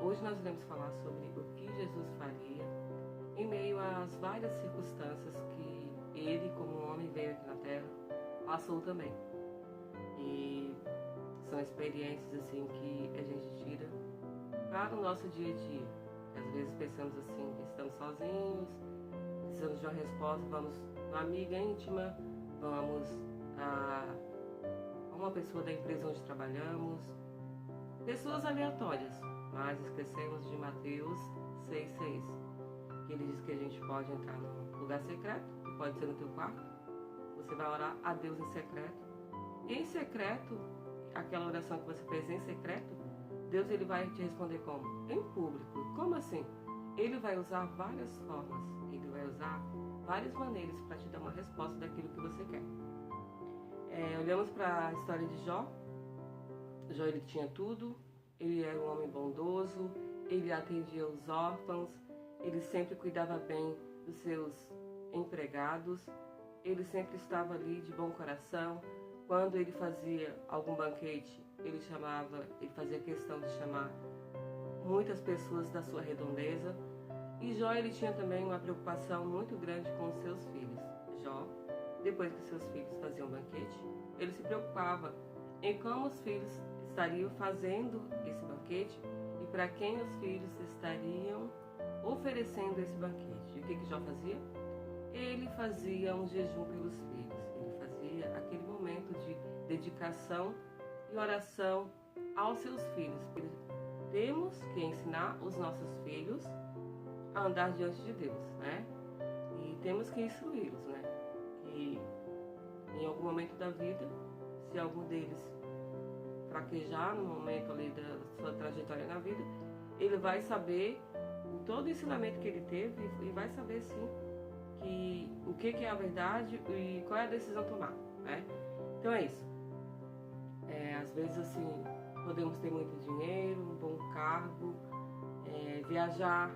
Hoje nós iremos falar sobre o que Jesus faria em meio às várias circunstâncias que ele, como homem, veio aqui na Terra, passou também. E são experiências assim que a gente tira para o nosso dia a dia. Às vezes pensamos assim, estamos sozinhos, precisamos de uma resposta, vamos a uma amiga íntima, vamos a uma pessoa da empresa onde trabalhamos, pessoas aleatórias, mas esquecemos de Mateus 6,6, que ele diz que a gente pode entrar num lugar secreto, que pode ser no teu quarto, você vai orar a Deus em secreto, e em secreto, aquela oração que você fez em secreto, Deus ele vai te responder como? Em público. Como assim? Ele vai usar várias formas, ele vai usar várias maneiras para te dar uma resposta daquilo que você quer. Olhamos para a história de Jó. Jó ele tinha tudo, ele era um homem bondoso, ele atendia os órfãos, ele sempre cuidava bem dos seus empregados, ele sempre estava ali de bom coração. Quando ele fazia algum banquete, ele fazia questão de chamar muitas pessoas da sua redondeza. E Jó ele tinha também uma preocupação muito grande com os seus filhos. Jó, depois que seus filhos faziam banquete, ele se preocupava em como os filhos estariam fazendo esse banquete e para quem os filhos estariam oferecendo esse banquete. E o que Jó fazia? Ele fazia um jejum pelos filhos. Ele fazia aquele momento de dedicação e oração aos seus filhos. Temos que ensinar os nossos filhos a andar diante de Deus, né? E temos que instruí-los, né? Que em algum momento da vida, se algum deles fraquejar no momento ali da sua trajetória na vida, ele vai saber todo o ensinamento que ele teve e vai saber sim o que é a verdade e qual é a decisão a tomar, né? Então é isso. Às vezes assim, podemos ter muito dinheiro, um bom cargo, viajar,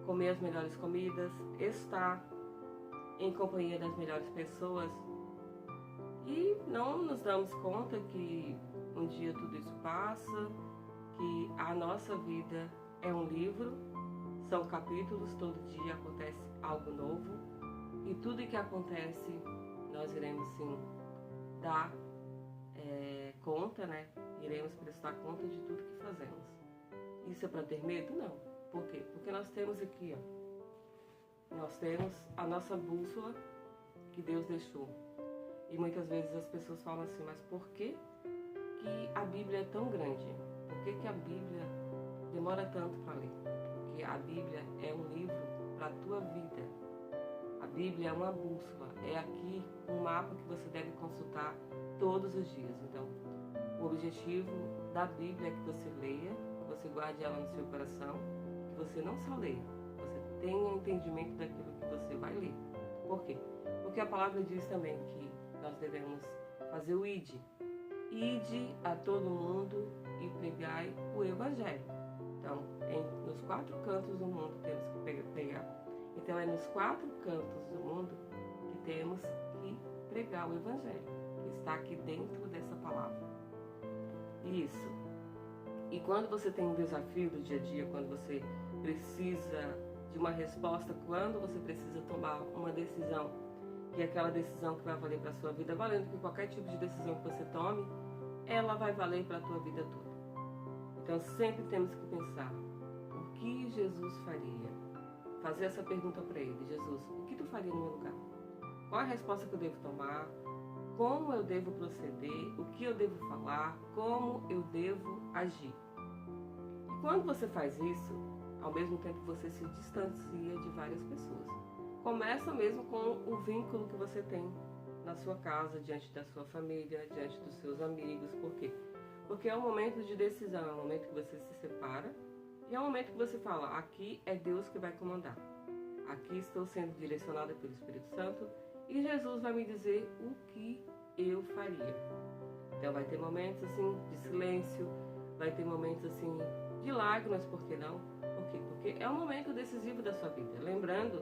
comer as melhores comidas, estar em companhia das melhores pessoas e não nos damos conta que um dia tudo isso passa, que a nossa vida é um livro, são capítulos, todo dia acontece algo novo e tudo que acontece nós iremos sim dar conta, né? Iremos prestar conta de tudo que fazemos. Isso é para ter medo? Não. Por quê? Porque nós temos aqui, ó, nós temos a nossa bússola que Deus deixou. E muitas vezes as pessoas falam assim, mas por que a Bíblia é tão grande? Por que a Bíblia demora tanto para ler? Porque a Bíblia é um livro para a tua vida. A Bíblia é uma bússola, é aqui um mapa que você deve consultar todos os dias. Então, o objetivo da Bíblia é que você leia, que você guarde ela no seu coração, que você não só leia, você tenha entendimento daquilo que você vai ler. Por quê? Porque a palavra diz também que nós devemos fazer o ide. Ide a todo mundo e pregai o Evangelho. Então, nos 4 cantos do mundo temos que pregar. Então, é nos 4 cantos do mundo que temos que pregar o Evangelho, que está aqui dentro dessa palavra. Isso. E quando você tem um desafio do dia a dia, quando você precisa de uma resposta, quando você precisa tomar uma decisão, que é aquela decisão que vai valer para a sua vida, valendo que qualquer tipo de decisão que você tome, ela vai valer para a tua vida toda. Então sempre temos que pensar, o que Jesus faria? Fazer essa pergunta para ele, Jesus, o que tu faria no meu lugar? Qual a resposta que eu devo tomar? Como eu devo proceder? O que eu devo falar? Como eu devo agir? E quando você faz isso, ao mesmo tempo você se distancia de várias pessoas. Começa mesmo com o vínculo que você tem na sua casa, diante da sua família, diante dos seus amigos. Por quê? Porque é um momento de decisão, é um momento que você se separa e é um momento que você fala, aqui é Deus que vai comandar. Aqui estou sendo direcionada pelo Espírito Santo e Jesus vai me dizer o que eu faria. Então vai ter momentos assim de silêncio, vai ter momentos assim de lágrimas, por que não? Por quê? Porque é um momento decisivo da sua vida. Lembrando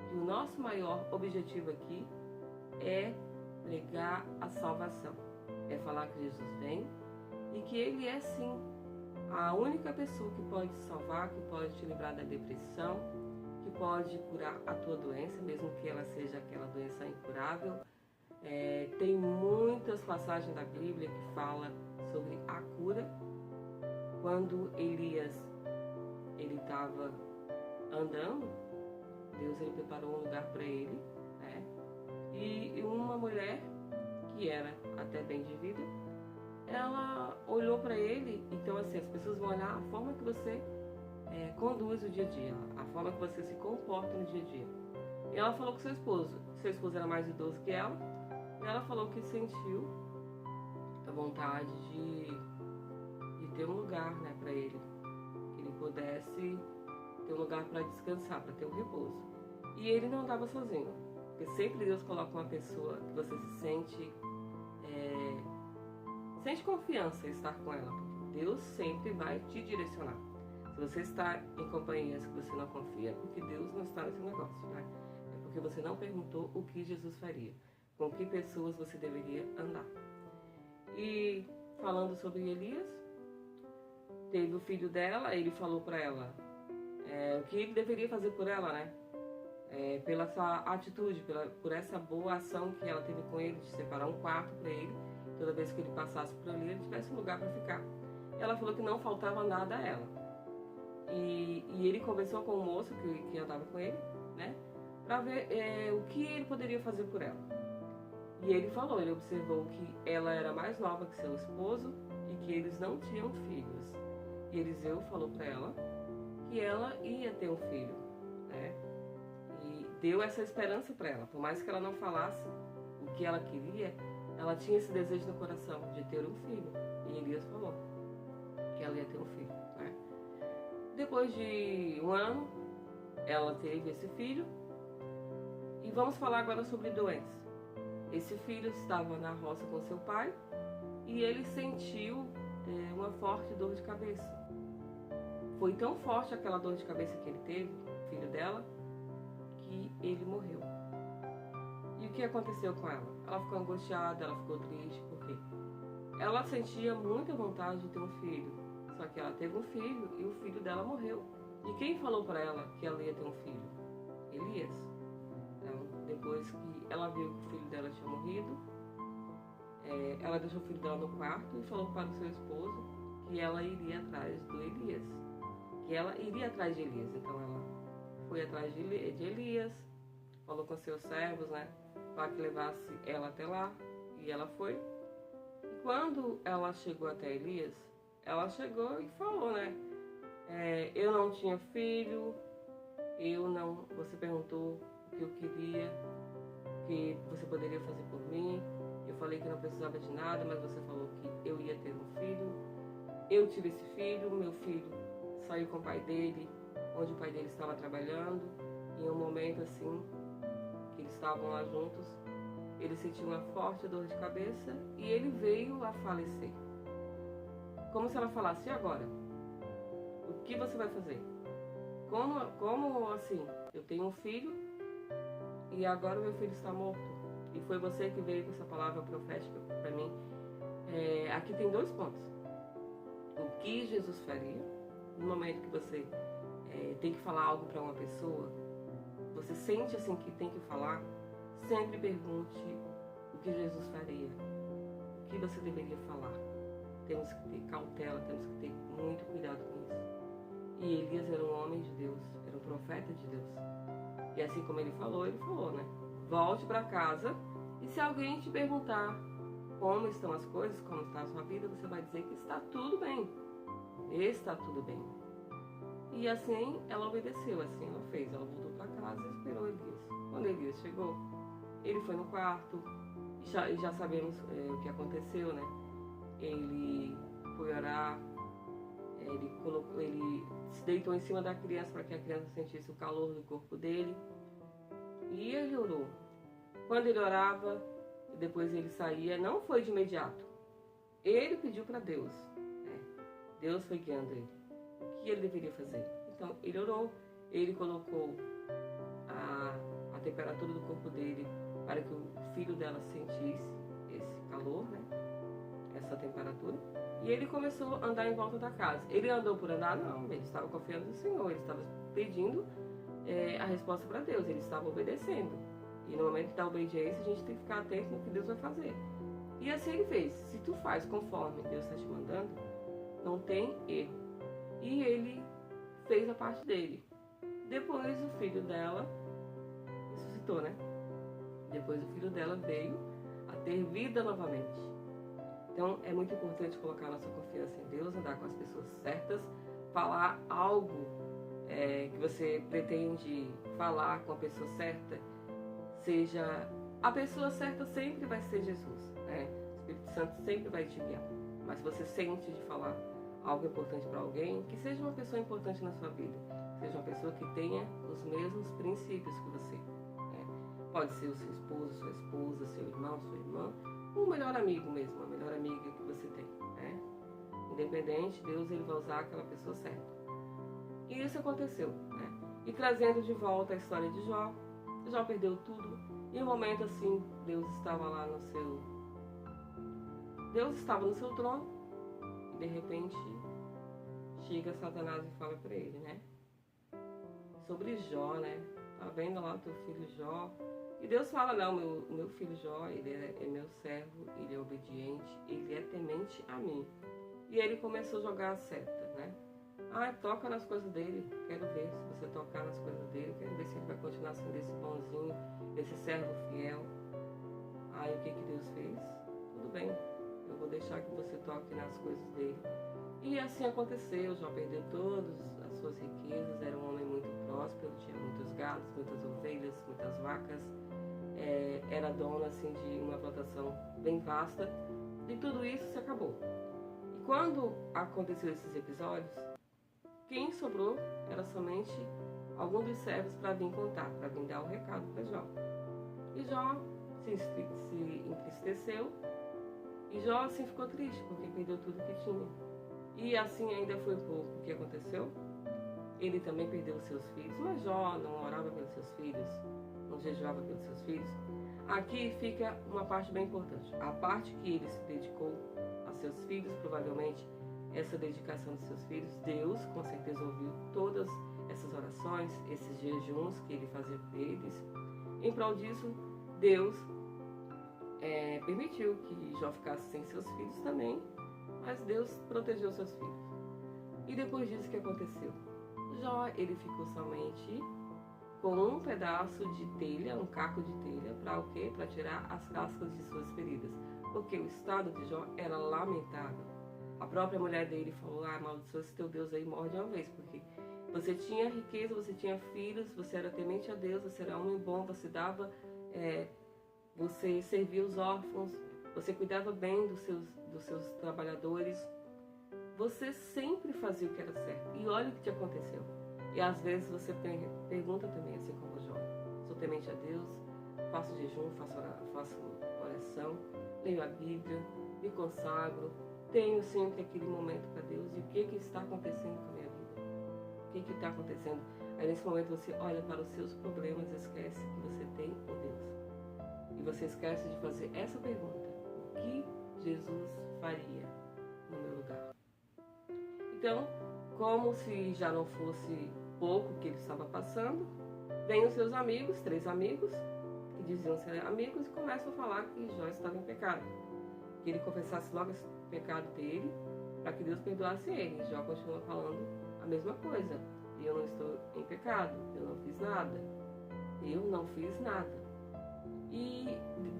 que o nosso maior objetivo aqui é pregar a salvação. É falar que Jesus vem e que Ele é sim a única pessoa que pode te salvar, que pode te livrar da depressão, que pode curar a tua doença, mesmo que ela seja aquela doença incurável. Tem muitas passagens da Bíblia que falam sobre a cura. Quando Elias estava andando, Deus ele preparou um lugar para ele, né? E uma mulher que era até bem de vida, ela olhou para ele. Então assim, as pessoas vão olhar a forma que você conduz o dia a dia, a forma que você se comporta no dia a dia. E ela falou com seu esposo era mais idoso que ela, e ela falou que sentiu a vontade de ter um lugar, né, para ele, que ele pudesse ter um lugar para descansar, para ter um repouso. E ele não andava sozinho, porque sempre Deus coloca uma pessoa que você se sente confiança em estar com ela. Deus sempre vai te direcionar. Se você está em companhias que você não confia, é porque Deus não está nesse negócio, tá? É porque você não perguntou o que Jesus faria, com que pessoas você deveria andar. E falando sobre Elias, teve o filho dela, ele falou para ela o que ele deveria fazer por ela, né? Pela essa atitude, por essa boa ação que ela teve com ele, de separar um quarto para ele, toda vez que ele passasse por ali, ele tivesse um lugar para ficar. Ela falou que não faltava nada a ela. E ele conversou com o moço que andava com ele, né? Para ver o que ele poderia fazer por ela. E ele observou que ela era mais nova que seu esposo e que eles não tinham filhos. E Eliseu falou para ela que ela ia ter um filho, né? E deu essa esperança para ela. Por mais que ela não falasse o que ela queria, ela tinha esse desejo no coração de ter um filho. E Elias falou que ela ia ter um filho, né? Depois de um ano, ela teve esse filho. E vamos falar agora sobre doença. Esse filho estava na roça com seu pai e ele sentiu uma forte dor de cabeça. Foi tão forte aquela dor de cabeça que ele teve, filho dela, que ele morreu. E o que aconteceu com ela? Ela ficou angustiada, ela ficou triste, porque ela sentia muita vontade de ter um filho. Só que ela teve um filho e o filho dela morreu. E quem falou para ela que ela ia ter um filho? Elias. Então, depois que ela viu que o filho dela tinha morrido, ela deixou o filho dela no quarto e falou para o seu esposo que ela iria atrás do Elias. Que ela iria atrás de Elias. Então ela foi atrás de Elias, falou com seus servos, né, para que levasse ela até lá. E ela foi. E quando ela chegou até Elias, ela chegou e falou, né, eu não tinha filho, você perguntou o que eu queria, o que você poderia fazer por mim. Eu falei que não precisava de nada, mas você falou que eu ia ter um filho. Eu tive esse filho, meu filho saiu com o pai dele, onde o pai dele estava trabalhando. E em um momento assim, que eles estavam lá juntos, ele sentiu uma forte dor de cabeça e ele veio a falecer. Como se ela falasse: e agora? O que você vai fazer? Como assim? Eu tenho um filho e agora o meu filho está morto. E foi você que veio com essa palavra profética para mim. Aqui tem 2 pontos. O que Jesus faria? No momento que você tem que falar algo para uma pessoa, você sente assim que tem que falar, sempre pergunte o que Jesus faria, o que você deveria falar. Temos que ter cautela, temos que ter muito cuidado com isso. E Elias era um homem de Deus, era um profeta de Deus. E assim como ele falou, né? Volte para casa e se alguém te perguntar como estão as coisas, como está a sua vida, você vai dizer que está tudo bem. Está tudo bem. E assim ela obedeceu, assim ela fez. Ela voltou para casa e esperou Elias. Quando Elias chegou, ele foi no quarto. E já sabemos o que aconteceu, né? Ele foi orar. Ele se deitou em cima da criança para que a criança sentisse o calor do corpo dele. E ele orou. Quando ele orava, depois ele saía, não foi de imediato. Ele pediu para Deus. Deus foi guiando ele. O que ele deveria fazer? Então, ele orou. Ele colocou a temperatura do corpo dele para que o filho dela sentisse esse calor, né? essa temperatura. E ele começou a andar em volta da casa. Ele andou por andar? Não, ele estava confiando no Senhor, ele estava pedindo a resposta para Deus, ele estava obedecendo. E no momento da obediência, a gente tem que ficar atento no que Deus vai fazer. E assim ele fez. Se tu faz conforme Deus está te mandando, não tem erro. E ele fez a parte dele. Depois o filho dela ressuscitou, né? Depois o filho dela veio a ter vida novamente. Então é muito importante colocar nossa confiança em Deus, andar com as pessoas certas, falar algo que você pretende falar com a pessoa certa, seja a pessoa certa sempre vai ser Jesus, né? O Espírito Santo sempre vai te guiar. Mas se você sente de falar algo importante para alguém, que seja uma pessoa importante na sua vida, seja uma pessoa que tenha os mesmos princípios que você. Pode ser o seu esposo, sua esposa, seu irmão, sua irmã, um melhor amigo mesmo, a melhor amiga que você tem, né? Independente, Deus ele vai usar aquela pessoa certa. E isso aconteceu, né? E trazendo de volta a história de Jó, Jó perdeu tudo. E um momento assim, Deus estava lá no seu... Deus estava no seu trono e de repente chega Satanás e fala para ele, né? Sobre Jó, né? Tá vendo lá o teu filho Jó? E Deus fala, não, o meu filho Jó, ele é meu servo, ele é obediente, ele é temente a mim. E ele começou a jogar a seta, né? Toca nas coisas dele, quero ver se você tocar nas coisas dele, quero ver se ele vai continuar sendo esse bonzinho, esse servo fiel. Aí o que Deus fez? Tudo bem, eu vou deixar que você toque nas coisas dele. E assim aconteceu, Jó perdeu todas as suas riquezas, era um homem muito próspero, tinha muitos gados, muitas ovelhas, muitas vacas, era dono assim, de uma plantação bem vasta, e tudo isso se acabou. E quando aconteceu esses episódios, quem sobrou era somente algum dos servos para vir contar, para vir dar o recado para Jó. E Jó se entristeceu, e Jó assim ficou triste, porque perdeu tudo que tinha. E assim ainda foi pouco. O que aconteceu? Ele também perdeu os seus filhos, mas Jó não orava pelos seus filhos, não jejuava pelos seus filhos. Aqui fica uma parte bem importante. A parte que ele se dedicou a seus filhos, provavelmente essa dedicação dos seus filhos, Deus com certeza ouviu todas essas orações, esses jejuns que ele fazia por eles. Em prol disso, Deus permitiu que Jó ficasse sem seus filhos também, mas Deus protegeu seus filhos. E depois disso, o que aconteceu? Jó, ele ficou somente com um pedaço de telha, um caco de telha, para o quê? Para tirar as cascas de suas feridas. Porque o estado de Jó era lamentável. A própria mulher dele falou, amaldiçoa esse teu Deus aí, morre de uma vez, porque você tinha riqueza, você tinha filhos, você era temente a Deus, você era homem bom, você dava, você servia os órfãos, você cuidava bem dos seus trabalhadores, você sempre fazia o que era certo. E olha o que te aconteceu. E às vezes você pergunta também, assim como Jó, sou temente a Deus, faço jejum, faço oração, leio a Bíblia, me consagro, tenho sempre aquele momento para Deus. E o que está acontecendo com a minha vida? O que está acontecendo? Aí nesse momento você olha para os seus problemas e esquece que você tem um Deus. E você esquece de fazer essa pergunta: o que Jesus faria no meu lugar? Então, como se já não fosse pouco que ele estava passando, vem os seus amigos, 3 amigos, que diziam ser amigos, e começam a falar que Jó estava em pecado. Que ele confessasse logo esse pecado dele, para que Deus perdoasse ele. E Jó continua falando a mesma coisa. Eu não estou em pecado, eu não fiz nada. Eu não fiz nada. E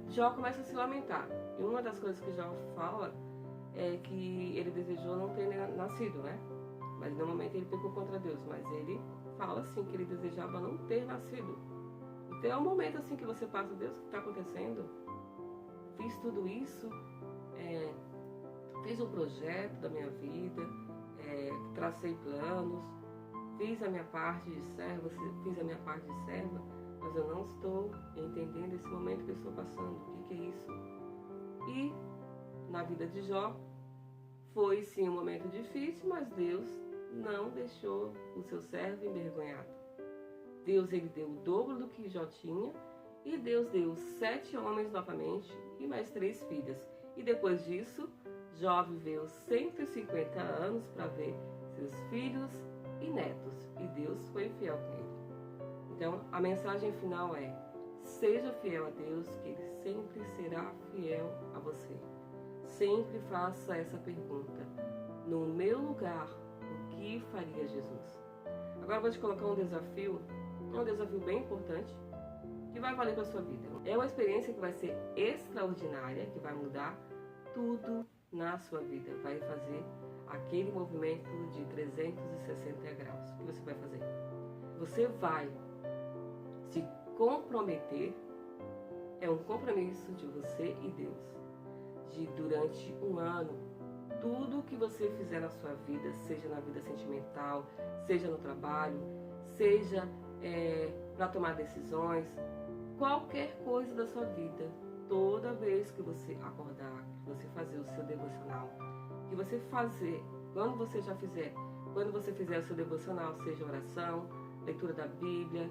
Jó começa a se lamentar. E uma das coisas que Jó fala é que ele desejou não ter nascido, né? Mas no momento ele pecou contra Deus. Mas ele fala assim que ele desejava não ter nascido. Então é um momento assim que você passa, Deus, o que está acontecendo? Fiz tudo isso, fiz um projeto da minha vida, tracei planos, fiz a minha parte de serva, fiz a minha parte de serva, mas eu não estou entendendo esse momento que eu estou passando. O que é isso? E na vida de Jó, foi sim um momento difícil, mas Deus não deixou o seu servo envergonhado. Deus ele deu o dobro do que Jó tinha, e Deus deu 7 homens novamente e mais 3 filhas. E depois disso, Jó viveu 150 anos para ver seus filhos e netos, e Deus foi fiel com ele. Então, a mensagem final é: seja fiel a Deus, que Ele sempre será fiel a você. Sempre faça essa pergunta: no meu lugar, o que faria Jesus? Agora eu vou te colocar um desafio bem importante, que vai valer para a sua vida. É uma experiência que vai ser extraordinária, que vai mudar tudo na sua vida. Vai fazer aquele movimento de 360 graus. O que você vai fazer? Você vai se comprometer, é um compromisso de você e Deus, de durante um ano, tudo que você fizer na sua vida, seja na vida sentimental, seja no trabalho, seja para tomar decisões, qualquer coisa da sua vida, toda vez que você acordar, que você fazer o seu devocional, que você fazer, quando você fizer o seu devocional, seja oração, leitura da Bíblia,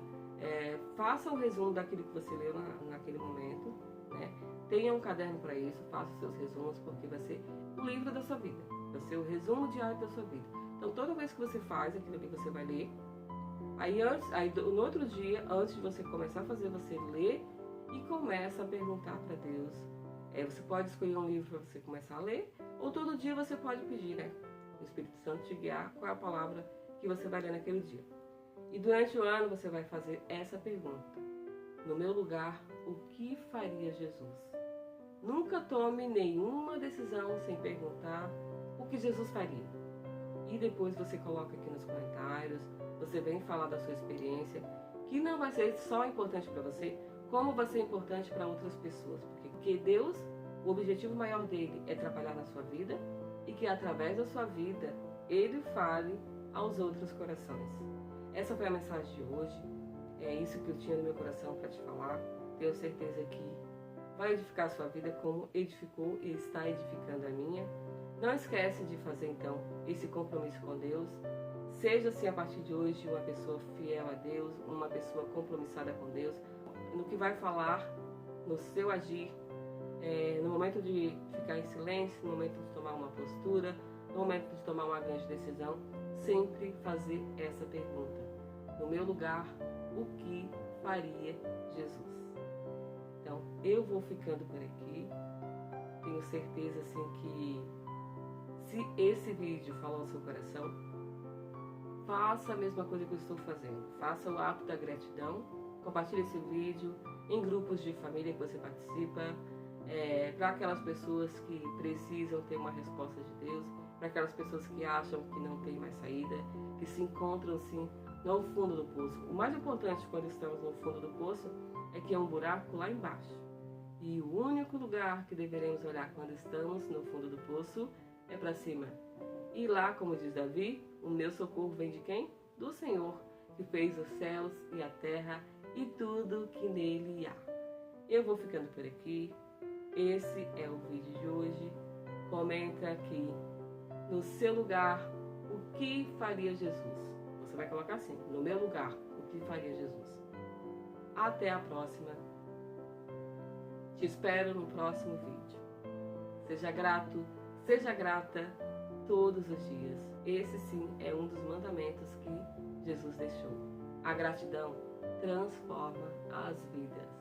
faça um resumo daquilo que você leu naquele momento, né? Tenha um caderno para isso, faça os seus resumos, porque vai ser o livro da sua vida, vai ser o resumo diário da sua vida. Então, toda vez que você faz aquilo que você vai ler, aí no outro dia, antes de você começar a fazer, você lê e começa a perguntar para Deus. Você pode escolher um livro para você começar a ler, ou todo dia você pode pedir, né, o Espírito Santo te guiar qual é a palavra que você vai ler naquele dia. E durante o ano você vai fazer essa pergunta: no meu lugar, o que faria Jesus? Nunca tome nenhuma decisão sem perguntar o que Jesus faria. E depois você coloca aqui nos comentários, você vem falar da sua experiência, que não vai ser só importante para você, como vai ser importante para outras pessoas. Porque Deus, o objetivo maior dele é trabalhar na sua vida e que através da sua vida ele fale aos outros corações. Essa foi a mensagem de hoje. É isso que eu tinha no meu coração para te falar. Tenho certeza que vai edificar a sua vida como edificou e está edificando a minha. Não esquece de fazer então esse compromisso com Deus. Seja assim a partir de hoje uma pessoa fiel a Deus, uma pessoa compromissada com Deus, no que vai falar, no seu agir, no momento de ficar em silêncio, no momento de tomar uma postura, no momento de tomar uma grande decisão, sempre fazer essa pergunta: no meu lugar, o que faria Jesus? Então, eu vou ficando por aqui. Tenho certeza assim que se esse vídeo falou ao seu coração, faça a mesma coisa que eu estou fazendo. Faça o ato da gratidão. Compartilhe esse vídeo em grupos de família que você participa, para aquelas pessoas que precisam ter uma resposta de Deus, para aquelas pessoas que acham que não tem mais saída, que se encontram sim no fundo do poço. O mais importante quando estamos no fundo do poço é que é um buraco lá embaixo. E o único lugar que deveremos olhar quando estamos no fundo do poço é para cima. E lá, como diz Davi, o meu socorro vem de quem? Do Senhor, que fez os céus e a terra e tudo que nele há. Eu vou ficando por aqui. Esse é o vídeo de hoje. Comenta aqui no seu lugar o que faria Jesus. Você vai colocar assim: no meu lugar, o que faria Jesus. Até a próxima. Te espero no próximo vídeo. Seja grato, seja grata todos os dias. Esse sim é um dos mandamentos que Jesus deixou. A gratidão transforma as vidas.